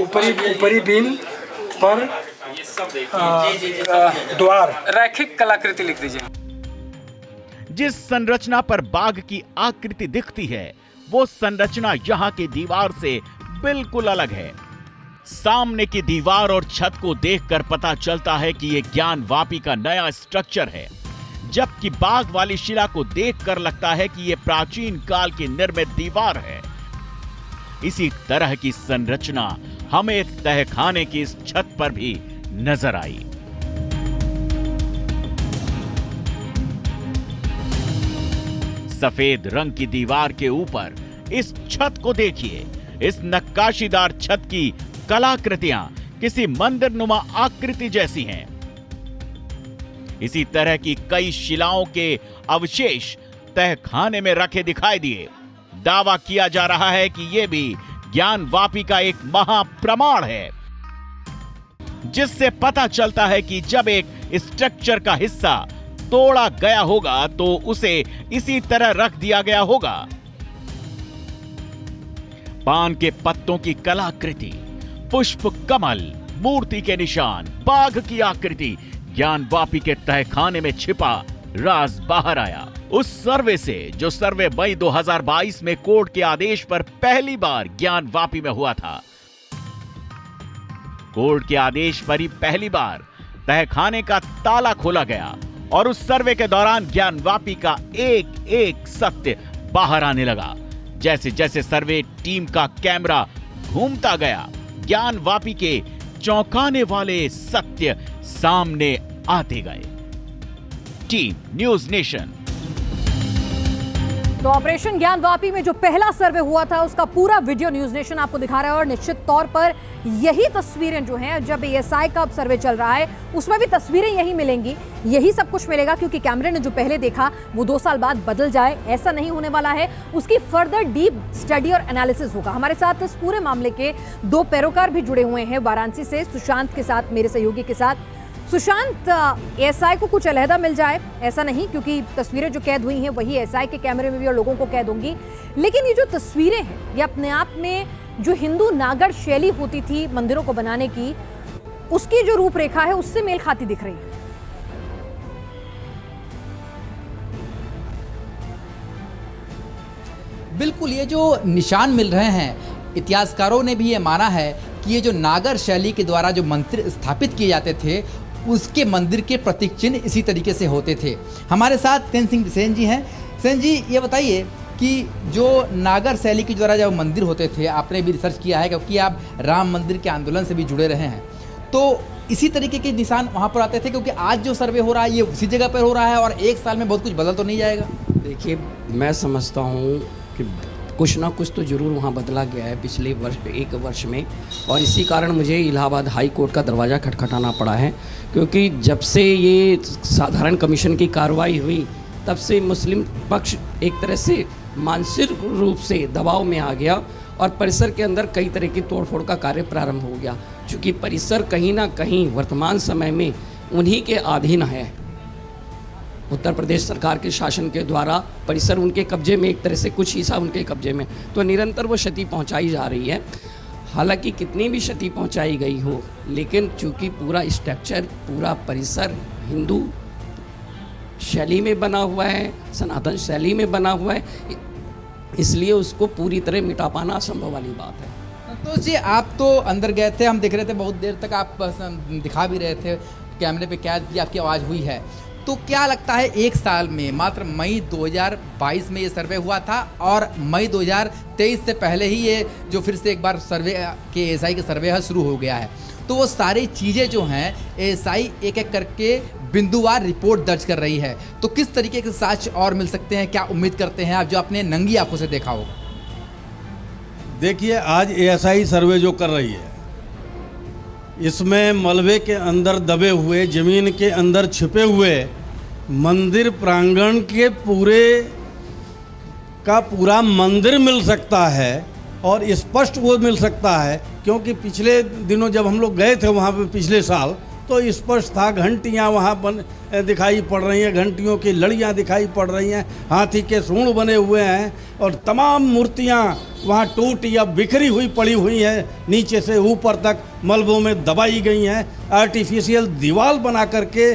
ऊपरी बीम पर द्वार रैखिक कलाकृति लिख दीजिए। जिस संरचना पर बाघ की आकृति दिखती है वो संरचना यहाँ की दीवार से बिल्कुल अलग है। सामने की दीवार और छत को देखकर पता चलता है कि यह ज्ञानवापी का नया स्ट्रक्चर है, जबकि बाघ वाली शिला को देखकर लगता है कि यह प्राचीन काल की निर्मित दीवार है। इसी तरह की संरचना हमें तहखाने की इस छत पर भी नजर आई। सफेद रंग की दीवार के ऊपर इस छत को देखिए। इस नक्काशीदार छत की कलाकृतियां किसी मंदिरनुमा आकृति जैसी हैं। इसी तरह की कई शिलाओं के अवशेष तहखाने में रखे दिखाई दिए। दावा किया जा रहा है कि यह भी ज्ञानवापी का एक महाप्रमाण है, जिससे पता चलता है कि जब एक स्ट्रक्चर का हिस्सा तोड़ा गया होगा तो उसे इसी तरह रख दिया गया होगा। पान के पत्तों की कलाकृति, पुष्प कमल, मूर्ति के निशान, बाघ की आकृति, ज्ञानवापी के तहखाने में छिपा राज बाहर आया। उस सर्वे से जो सर्वे मई 2022 में कोर्ट के आदेश पर पहली बार ज्ञानवापी में हुआ था। कोर्ट के आदेश पर ही पहली बार तहखाने का ताला खोला गया और उस सर्वे के दौरान ज्ञानवापी का एक एक सत्य बाहर आने लगा। जैसे जैसे सर्वे टीम का कैमरा घूमता गया, ज्ञानवापी के चौंकाने वाले सत्य सामने आते गए। Team news nation. तो ऑपरेशन ज्ञानवापी में जो पहला सर्वे हुआ था उसका पूरा वीडियो न्यूज़ नेशन आपको दिखा रहा है और निश्चित तौर पर यही तस्वीरें जो हैं, जब एएसआई का अब सर्वे चल रहा है उसमें भी तस्वीरें यही मिलेंगी, यही सब कुछ मिलेगा, क्योंकि कैमरे ने जो पहले देखा वो 2 साल बाद बदल जाए ऐसा नहीं होने वाला है। उसकी फर्दर डीप स्टडी और एनालिसिस होगा। हमारे साथ इस पूरे मामले के 2 पैरोकार भी जुड़े हुए हैं वाराणसी से, सुशांत के साथ, मेरे सहयोगी के साथ। सुशांत, एएसआई को कुछ अलहदा मिल जाए ऐसा नहीं, क्योंकि तस्वीरें जो कैद हुई हैं वही एएसआई के कैमरे में भी और लोगों को कैद होंगी, लेकिन ये जो तस्वीरें हैं ये अपने आप में जो हिंदू नागर शैली होती थी मंदिरों को बनाने की, उसकी जो रूपरेखा है उससे मेल खाती दिख रही है। बिल्कुल, ये जो निशान मिल रहे हैं, इतिहासकारों ने भी ये माना है कि ये जो नागर शैली के द्वारा जो मंदिर स्थापित किए जाते थे उसके मंदिर के प्रतीक चिन्ह इसी तरीके से होते थे। हमारे साथ तेन सिंह सेन जी हैं। सेन जी, ये बताइए कि जो नागर शैली के द्वारा जब मंदिर होते थे, आपने भी रिसर्च किया है क्योंकि आप राम मंदिर के आंदोलन से भी जुड़े रहे हैं, तो इसी तरीके के निशान वहाँ पर आते थे, क्योंकि आज जो सर्वे हो रहा है ये उसी जगह पर हो रहा है और 1 साल में बहुत कुछ बदल तो नहीं जाएगा? देखिए, मैं समझता हूँ कि कुछ ना कुछ तो ज़रूर वहाँ बदला गया है पिछले वर्ष 1 वर्ष में, और इसी कारण मुझे इलाहाबाद हाई कोर्ट का दरवाज़ा खटखटाना पड़ा है, क्योंकि जब से ये साधारण कमीशन की कार्रवाई हुई तब से मुस्लिम पक्ष एक तरह से मानसिक रूप से दबाव में आ गया और परिसर के अंदर कई तरह की तोड़फोड़ का कार्य प्रारंभ हो गया। चूँकि परिसर कहीं ना कहीं वर्तमान समय में उन्हीं के अधीन है, उत्तर प्रदेश सरकार के शासन के द्वारा परिसर उनके कब्जे में, एक तरह से कुछ हिस्सा उनके कब्जे में, तो निरंतर वो क्षति पहुंचाई जा रही है। हालांकि कितनी भी क्षति पहुंचाई गई हो, लेकिन चूंकि पूरा स्ट्रक्चर, पूरा परिसर हिंदू शैली में बना हुआ है, सनातन शैली में बना हुआ है, इसलिए उसको पूरी तरह मिटा पाना असंभव वाली बात है। तो जी, आप तो अंदर गए थे, हम देख रहे थे, बहुत देर तक आप दिखा भी रहे थे, कैमरे पे कैद भी आपकी आवाज़ हुई है। तो क्या लगता है 1 साल में, मात्र मई 2022 में ये सर्वे हुआ था और मई 2023 से पहले ही ये जो फिर से एक बार सर्वे के एएसआई के सर्वे शुरू हो गया है, तो वो सारी चीज़ें जो हैं एएसआई एक एक करके बिंदुवार रिपोर्ट दर्ज कर रही है, तो किस तरीके के साक्ष्य और मिल सकते हैं, क्या उम्मीद करते हैं आप, जो आपने नंगी आंखों से देखा होगा? देखिए, आज एएसआई सर्वे जो कर रही है, इसमें मलबे के अंदर दबे हुए, जमीन के अंदर छिपे हुए मंदिर प्रांगण के पूरे का पूरा मंदिर मिल सकता है और स्पष्ट वो मिल सकता है, क्योंकि पिछले दिनों जब हम लोग गए थे वहाँ पे पिछले साल, तो स्पष्ट था। घंटियाँ वहाँ दिखाई पड़ रही हैं, घंटियों की लड़ियाँ दिखाई पड़ रही हैं, हाथी के सूंड बने हुए हैं और तमाम मूर्तियाँ वहाँ टूट या बिखरी हुई पड़ी हुई हैं, नीचे से ऊपर तक मलबों में दबाई गई हैं। आर्टिफिशियल दीवार बना करके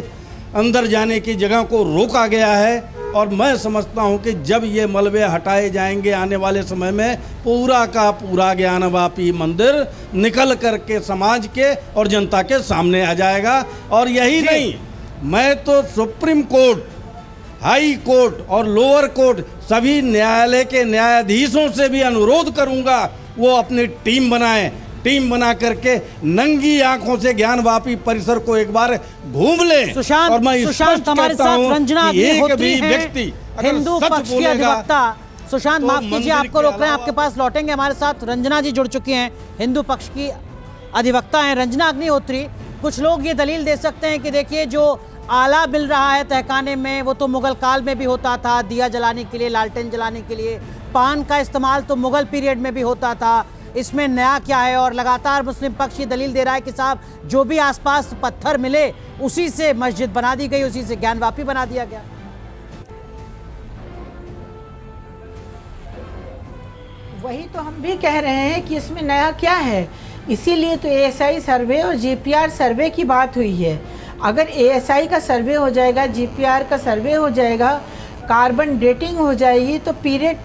अंदर जाने की जगह को रोका गया है और मैं समझता हूं कि जब ये मलबे हटाए जाएंगे आने वाले समय में, पूरा का पूरा ज्ञानवापी मंदिर निकल करके समाज के और जनता के सामने आ जाएगा। और यही नहीं, मैं तो सुप्रीम कोर्ट, हाई कोर्ट और लोअर कोर्ट सभी न्यायालय के न्यायाधीशों से भी अनुरोध करूंगा वो अपनी टीम बनाएं, टीम बना करके नंगी आंखों से ज्ञानवापी परिसर को एक बार घूम ले। सुशांत, और मैं सुशांत हमारे साथ रंजना अग्निहोत्री हैं, हिंदू पक्ष के अधिवक्ता। सुशांत, माफ कीजिए, आपको रोक रहे हैं, आपके पास लौटेंगे। हमारे साथ रंजना जी जुड़ चुकी हैं, हिंदू पक्ष की अधिवक्ता हैं। रंजना अग्निहोत्री, कुछ लोग ये दलील दे सकते हैं कि देखिए, जो आला मिल रहा है तहखाने में वो तो मुगल काल में भी होता था, दिया जलाने के लिए, लालटेन जलाने के लिए। पान का इस्तेमाल तो मुगल पीरियड में भी होता था, इसमें नया क्या है? और लगातार मुस्लिम पक्ष ये दलील दे रहा है कि साहब, जो भी आसपास पत्थर मिले उसी से मस्जिद बना दी गई, उसी से ज्ञानवापी बना दिया गया। वही तो हम भी कह रहे हैं कि इसमें नया क्या है, इसीलिए तो एएसआई सर्वे और जीपीआर सर्वे की बात हुई है। अगर एएसआई का सर्वे हो जाएगा, जीपीआर का सर्वे हो जाएगा, कार्बन डेटिंग हो जाएगी तो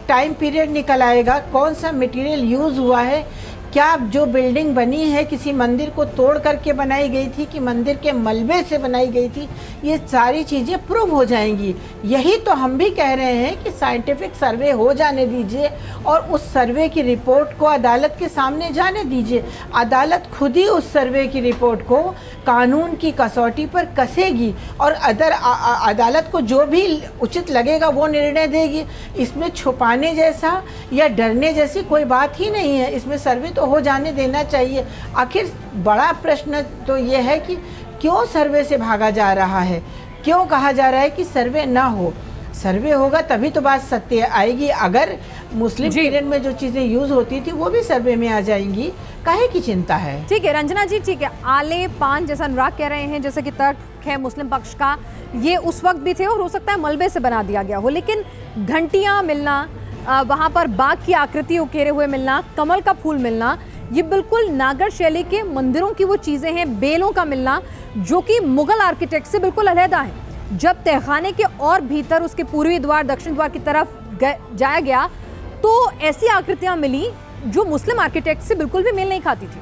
टाइम पीरियड निकल आएगा, कौन सा मटेरियल यूज़ हुआ है, क्या जो बिल्डिंग बनी है किसी मंदिर को तोड़ करके बनाई गई थी कि मंदिर के मलबे से बनाई गई थी, ये सारी चीज़ें प्रूव हो जाएंगी। यही तो हम भी कह रहे हैं कि साइंटिफिक सर्वे हो जाने दीजिए और उस सर्वे की रिपोर्ट को अदालत के सामने जाने दीजिए। अदालत खुद ही उस सर्वे की रिपोर्ट को कानून की कसौटी पर कसेगी और अदालत को जो भी उचित लगेगा वो निर्णय देगी। इसमें छुपाने जैसा या डरने जैसी कोई बात ही नहीं है, इसमें सर्वे तो हो जाने देना चाहिए। आखिर बड़ा प्रश्न तो ये है कि क्यों सर्वे से भागा जा रहा है, क्यों कहा जा रहा है कि सर्वे ना हो। सर्वे होगा तभी तो बात सत्य आएगी। अगर मुस्लिम पीरियड में जो चीज़ें यूज़ होती थी वो भी सर्वे में आ जाएंगी, काहे की चिंता है। ठीक है रंजना जी, ठीक है। आले पान जैसा अनुराग कह रहे हैं, जैसे कि तर्क है मुस्लिम पक्ष का, ये उस वक्त भी थे और हो सकता है मलबे से बना दिया गया हो, लेकिन घंटियाँ मिलना, वहाँ पर बाघ की आकृति उकेरे हुए मिलना, कमल का फूल मिलना, ये बिल्कुल नागर शैली के मंदिरों की वो चीज़ें हैं। बेलों का मिलना जो कि मुगल आर्किटेक्ट से बिल्कुल अलहदा है। जब तहखाने के और भीतर उसके पूर्वी द्वार दक्षिण द्वार की तरफ जाया गया तो ऐसी आकृतियां मिली जो मुस्लिम आर्किटेक्ट से बिल्कुल भी मेल नहीं खाती थी।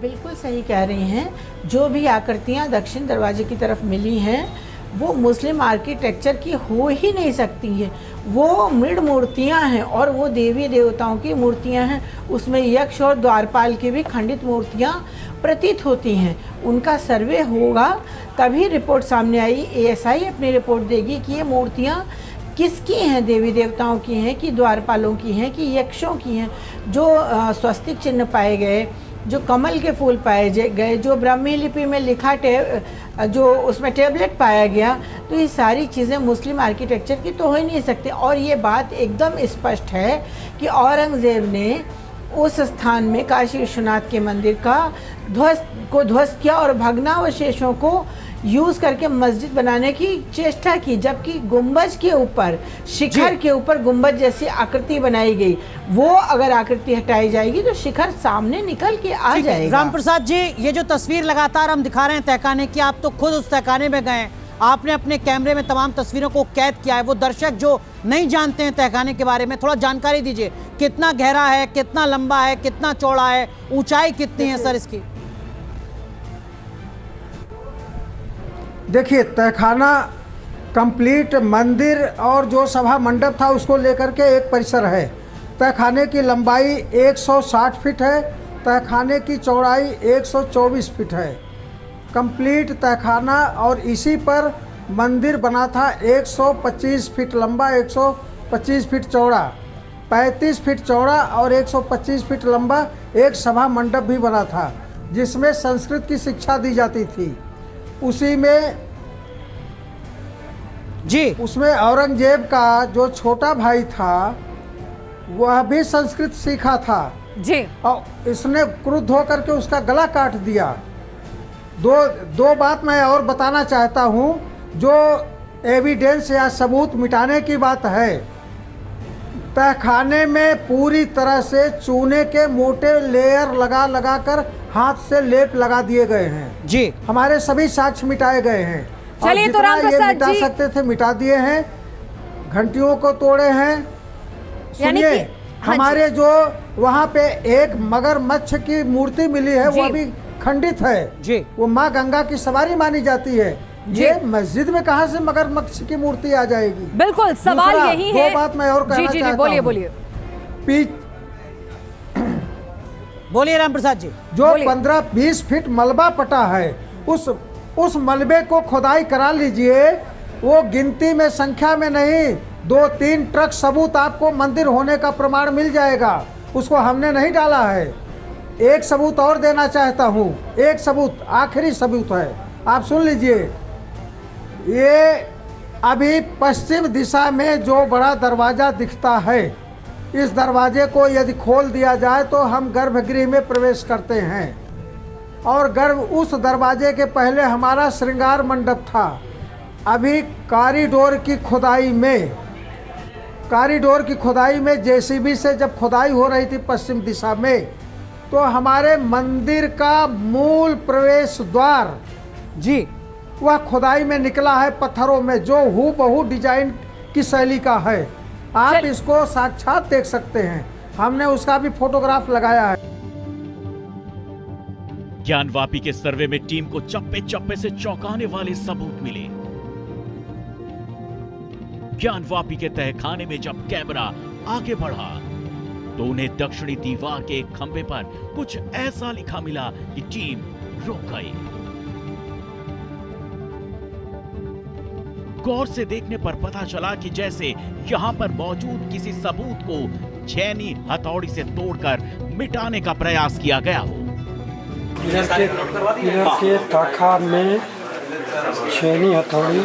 बिल्कुल सही कह रही हैं। जो भी आकृतियां दक्षिण दरवाजे की तरफ मिली हैं वो मुस्लिम आर्किटेक्चर की हो ही नहीं सकती है। वो मृड मूर्तियां हैं और वो देवी देवताओं की मूर्तियां हैं। उसमें यक्ष और द्वारपाल की भी खंडित मूर्तियां प्रतीत होती हैं। उनका सर्वे होगा तभी रिपोर्ट सामने आई। एएसआई अपनी रिपोर्ट देगी कि ये मूर्तियां किसकी हैं, देवी देवताओं की हैं कि द्वारपालों की हैं कि यक्षों की हैं। जो स्वस्तिक चिन्ह पाए गए, जो कमल के फूल पाए गए, जो ब्राह्मी लिपि में लिखा जो उसमें टेबलेट पाया गया, तो ये सारी चीज़ें मुस्लिम आर्किटेक्चर की तो हो ही नहीं सकती। और ये बात एकदम स्पष्ट है कि औरंगज़ेब ने उस स्थान में काशी विश्वनाथ के मंदिर का ध्वस्त किया और भग्नावशेषों को यूज़ करके मस्जिद बनाने की चेष्टा की, जबकि गुंबज के ऊपर, शिखर के ऊपर गुंबज जैसी आकृति बनाई गई। वो अगर आकृति हटाई जाएगी तो शिखर सामने निकल के आ जाएगा। राम प्रसाद जी, ये जो तस्वीर लगातार हम दिखा रहे हैं तहखाने की, आप तो खुद उस तहखाने में गए, आपने अपने कैमरे में तमाम तस्वीरों को कैद किया है। वो दर्शक जो नहीं जानते हैं तहखाने के बारे में, थोड़ा जानकारी दीजिए। कितना गहरा है, कितना लंबा है, कितना चौड़ा है, ऊंचाई कितनी है सर इसकी? देखिए, तहखाना कंप्लीट मंदिर और जो सभा मंडप था उसको लेकर के एक परिसर है। तहखाने की लंबाई 160 फीट है, तहखाने की चौड़ाई 124 फीट है। कंप्लीट तहखाना और इसी पर मंदिर बना था। 125 फीट लंबा, 125 फीट चौड़ा, 35 फीट चौड़ा और 125 फीट लंबा एक सभा मंडप भी बना था जिसमें संस्कृत की शिक्षा दी जाती थी। उसी में जी, उसमें औरंगजेब का जो छोटा भाई था वह भी संस्कृत सीखा था जी, और इसने क्रुद्ध होकर के उसका गला काट दिया। दो बात मैं और बताना चाहता हूँ जो एविडेंस या सबूत मिटाने की बात है। तहखाने में पूरी तरह से चूने के मोटे लेयर लगा कर हाथ से लेप लगा दिए गए हैं जी। हमारे सभी साक्ष्य मिटाए गए हैं। चलिए तो राम प्रसाद मिटा जी सकते थे मिटा दिए हैं। घंटियों को तोड़े हैं। सुनिए, हमारे जो वहाँ पे एक मगरमच्छ की मूर्ति मिली है वो भी खंडित है जी। वो माँ गंगा की सवारी मानी जाती है। ये मस्जिद में कहाँ से मगरमच्छ की मूर्ति आ जाएगी? बिल्कुल, सवाल यही है। दो बात मैं और कहना चाहता हूँ। बोलिए राम प्रसाद जी। जो 15-20 फीट मलबा पटा है उस मलबे को खुदाई करा लीजिए। वो गिनती में, संख्या में नहीं, 2-3 ट्रक सबूत आपको मंदिर होने का प्रमाण मिल जाएगा। उसको हमने नहीं डाला है। एक सबूत और देना चाहता हूँ। एक सबूत, आखिरी सबूत है, आप सुन लीजिए। ये अभी पश्चिम दिशा में जो बड़ा दरवाज़ा दिखता है, इस दरवाजे को यदि खोल दिया जाए तो हम गर्भगृह में प्रवेश करते हैं। और उस दरवाजे के पहले हमारा श्रृंगार मंडप था। अभी कॉरिडोर की खुदाई में जेसीबी से जब खुदाई हो रही थी पश्चिम दिशा में, तो हमारे मंदिर का मूल प्रवेश द्वार जी वह खुदाई में निकला है पत्थरों में, जो हूबहू डिजाइन की शैली का है। आप इसको साक्षात देख सकते हैं, हमने उसका भी फोटोग्राफ लगाया है। ज्ञानवापी के सर्वे में टीम को चप्पे चप्पे से चौंकाने वाले सबूत मिले। ज्ञानवापी के तहखाने में जब कैमरा आगे बढ़ा तो उन्हें दक्षिणी दीवार के एक खंभे पर कुछ ऐसा लिखा मिला कि टीम रुक गई। गौर से देखने पर पता चला कि जैसे यहां पर मौजूद किसी सबूत को छेनी हथौड़ी से तोड़कर मिटाने का प्रयास किया गया हो। पिलर के ताखा में छेनी हथौड़ी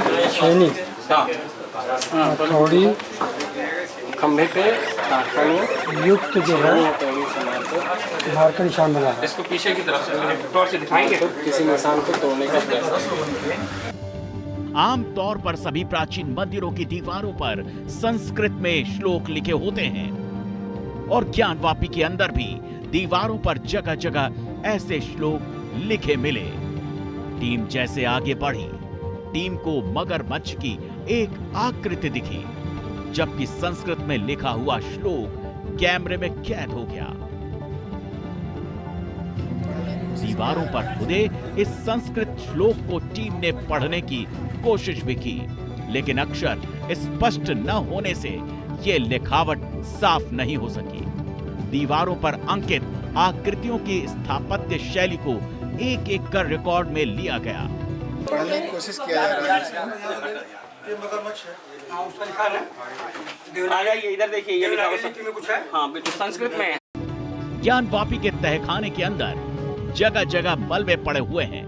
खंभे पे ताखा में युक्त जो है धार का निशान बना है। इसको पीछे की तरफ से टॉर्च से दिखाएंगे तो किसी निशान को तोड़ने का प्रयास। आमतौर पर सभी प्राचीन मंदिरों की दीवारों पर संस्कृत में श्लोक लिखे होते हैं और ज्ञानवापी के अंदर भी दीवारों पर जगह जगह ऐसे श्लोक लिखे मिले। टीम जैसे आगे बढ़ी, टीम को मगरमच्छ की एक आकृति दिखी, जबकि संस्कृत में लिखा हुआ श्लोक कैमरे में कैद हो गया। दीवारों पर खुदे इस संस्कृत श्लोक को टीम ने पढ़ने की कोशिश भी की, लेकिन अक्षर स्पष्ट न होने से ये लिखावट साफ नहीं हो सकी। दीवारों पर अंकित आकृतियों की स्थापत्य शैली को एक एक कर रिकॉर्ड में लिया गया। पढ़ने की कोशिश किया जा रहा है। ये मगरमच्छ है। हाँ, उस पर लिखा है ना। आ जाइए इधर देखिए, ये लिखा में कुछ है। हाँ बिल्कुल संस्कृत में है। ज्ञानवापी के तहखाने के अंदर जगह जगह मलबे पड़े हुए हैं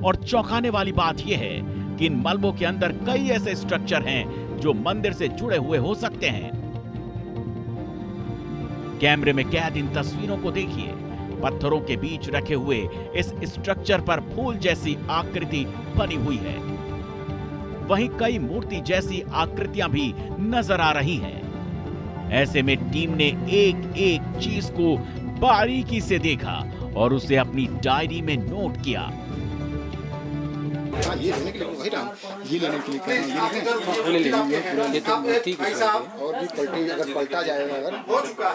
और चौंकाने वाली बात यह है कि इन मलबों के अंदर कई ऐसे स्ट्रक्चर हैं जो मंदिर से जुड़े हुए हो सकते हैं। कैमरे में कैद इन तस्वीरों को देखिए। पत्थरों के बीच रखे हुए इस स्ट्रक्चर पर फूल जैसी आकृति बनी हुई है। वहीं कई मूर्ति जैसी आकृतियां भी नजर आ रही हैं। ऐसे में टीम ने एक एक चीज को बारीकी से देखा और उसे अपनी डायरी में नोट किया। ये लेने के लिए वही राम, ये लेने के लिए कर ये तो मूर्ति और भी पलटी, अगर पलटा जाएगा अगर हो चुका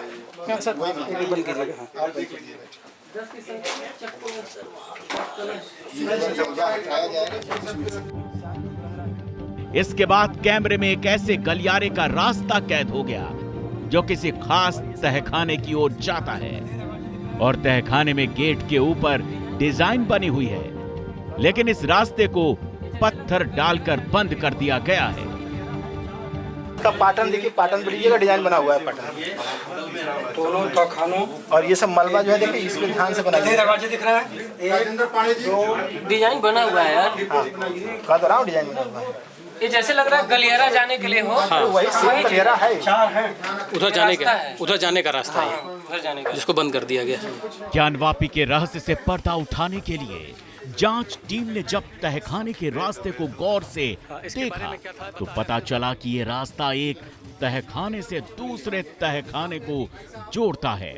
है सर, वही बंद कीजिएगा। आप देखिए इसके बाद कैमरे में एक ऐसे गलियारे का रास्ता कैद हो गया जो किसी खास तहखाने की ओर जाता है और तहखाने में गेट के ऊपर डिजाइन बनी हुई है, लेकिन इस रास्ते को पत्थर डालकर बंद कर दिया गया है। का पैटर्न देखिए, पैटर्न देखिए का डिजाइन बना हुआ है पैटर्न दोनों तहखानों और ये सब मलबा जो है देखिए इसको ध्यान से बनाइए। दरवाजे दिख रहा है। राजेंद्र पांडे जी डिजाइन बना हुआ है यार। कह तो रहा हूँ डिजाइन बना हुआ है। ये जैसे लग रहा है गलियारा जाने के लिए हो। हाँ। वही सेम गलियारा है। उधर जाने का रास्ता है, उधर जाने का जिसको बंद कर दिया गया। ज्ञानवापी के रहस्य से पर्दा उठाने के लिए जांच टीम ने जब तहखाने के रास्ते को गौर से देखा तो पता चला कि ये रास्ता एक तहखाने से दूसरे तहखाने को जोड़ता है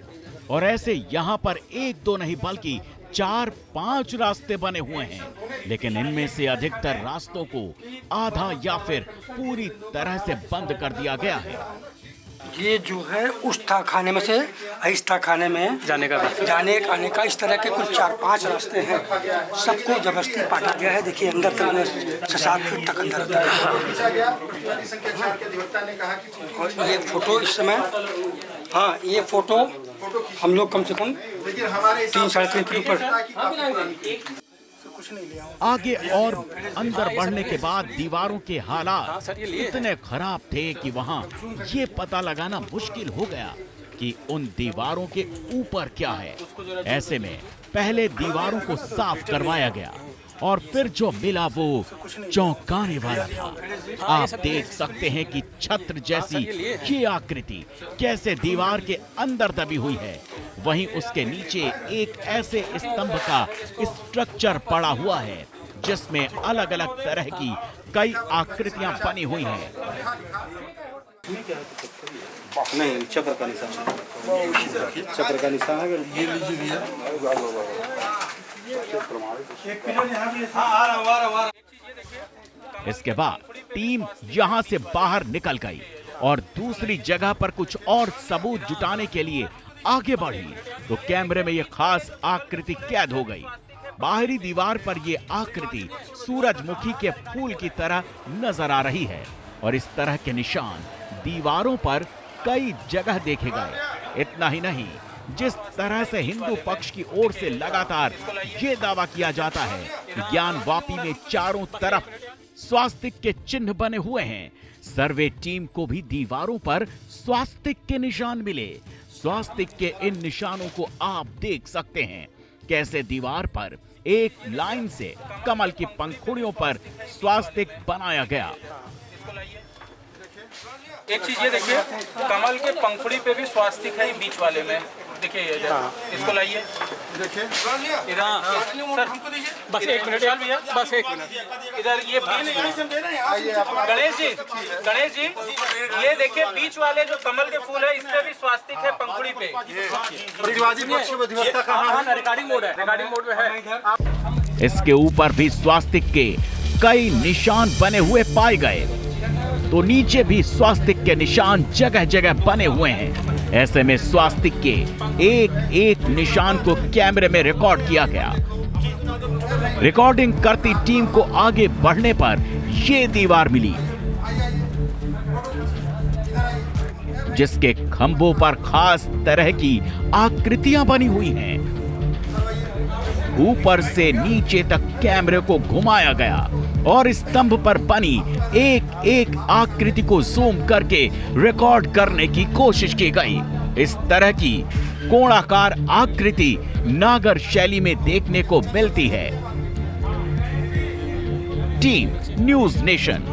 और ऐसे यहाँ पर एक दो नहीं बल्कि 4-5 रास्ते बने हुए हैं, लेकिन इनमें से अधिकतर रास्तों को आधा या फिर पूरी तरह से बंद कर दिया गया है। ये जो है उस तहखाने में से इस तहखाने में जाने आने का इस तरह के कुछ 4-5 रास्ते हैं। सबको जबरदस्ती काटा गया है। देखिए अंदर तक 6-7 फीट तक अंदर और ये फोटो इस समय, हाँ ये फोटो हम लोग कम से कम 3-3.5 फीट ऊपर। आगे और अंदर बढ़ने के बाद दीवारों के हालात इतने खराब थे कि वहां ये पता लगाना मुश्किल हो गया कि उन दीवारों के ऊपर क्या है। ऐसे में पहले दीवारों को साफ करवाया गया और फिर जो मिला वो चौंकाने वाला था। आप देख सकते हैं कि छत्र जैसी ये आकृति कैसे दीवार के अंदर दबी हुई है, वहीं उसके नीचे एक ऐसे स्तंभ का स्ट्रक्चर पड़ा हुआ है जिसमें अलग अलग तरह की कई आकृतियां बनी हुई हैं। नहीं, चक्र का निशान, चक्र का निशान है। ये लीजिए भैया, इसके बाद टीम यहां से बाहर निकल गई और दूसरी जगह पर कुछ और सबूत जुटाने के लिए आगे बढ़ी तो कैमरे में यह खास आकृति कैद हो गई। बाहरी दीवार पर यह आकृति सूरजमुखी के फूल की तरह नजर आ रही है और इस तरह के निशान दीवारों पर कई जगह देखे गए। इतना ही नहीं, जिस तरह से हिंदू पक्ष की ओर से लगातार ये दावा किया जाता है कि ज्ञानवापी में चारों तरफ स्वास्तिक के चिन्ह बने हुए हैं, सर्वे टीम को भी दीवारों पर स्वास्तिक के निशान मिले। स्वास्तिक के इन निशानों को आप देख सकते हैं कैसे दीवार पर एक लाइन से कमल की पंखुड़ियों पर स्वास्तिक बनाया गया। एक चीज ये देखिए, कमल के पंखुड़ी पे भी स्वास्तिक है बीच वाले में, देखिए ये इसको लाइए, देखिए इधर सर बस एक मिनट यार भैया, बस एक मिनट इधर ये गणेश जी ये देखिए बीच वाले जो कमल के फूल है इस पे भी स्वास्तिक है पंखुड़ी पे। रिकॉर्डिंग मोड है, रिकॉर्डिंग मोड में है। इसके ऊपर भी स्वास्तिक के कई निशान बने हुए पाए गए तो नीचे भी स्वास्तिक के निशान जगह जगह बने हुए हैं। ऐसे में स्वास्तिक के एक एक निशान को कैमरे में रिकॉर्ड किया गया। रिकॉर्डिंग करती टीम को आगे बढ़ने पर ये दीवार मिली जिसके खंभों पर खास तरह की आकृतियां बनी हुई हैं। ऊपर से नीचे तक कैमरे को घुमाया गया और स्तंभ पर बनी एक एक आकृति को जूम करके रिकॉर्ड करने की कोशिश की गई। इस तरह की कोणाकार आकृति नागर शैली में देखने को मिलती है। Team news nation.